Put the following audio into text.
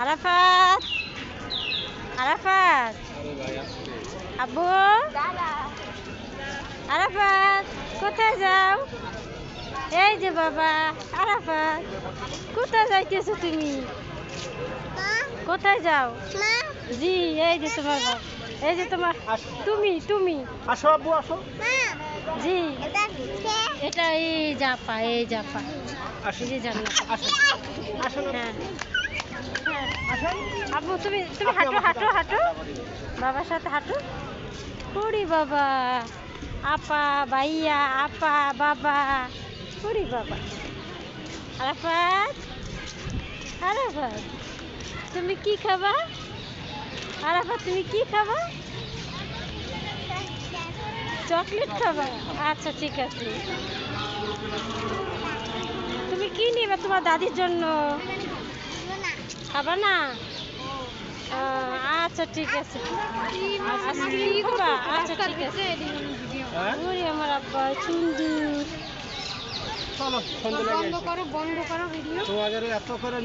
আরাফাত আরাফাত আব্বু আরাফাত কোথায় যাও? এই যে বাবা আরাফাত কোথায় যাইতেছো তুমি? কোথায় যাও? জি এই যে তোমার বাবা, এই যে তোমার তুমি আসো আব্বু আসো। জি এটা এই জাপা এই জাপা আসো এই যে জান্নাত। আসো আসো না। হ্যাঁ হ্যাঁ আসেন। আব্বু তুমি তুমি হাঁটো হাঁটো হাঁটো বাবার সাথে হাঁটো। ওরে বাবা আপা ভাইয়া আপা বাবা ওরে বাবা আরাফাত আরাফাত তুমি কি খাবা? আরাফাত তুমি কি খাবা? চকলেট খাবা? আচ্ছা ঠিক আছে। তুমি কি নিবে তোমার দাদির জন্য? খাবা না? আচ্ছা ঠিক আছে। আইসক্রিম খাবা? আচ্ছা ঠিক আছে। ওরে আমার আব্বা সুন্দর। চলো সন্ধ্যা বন্ধ করো ভিডিও। তোমাদের এত করে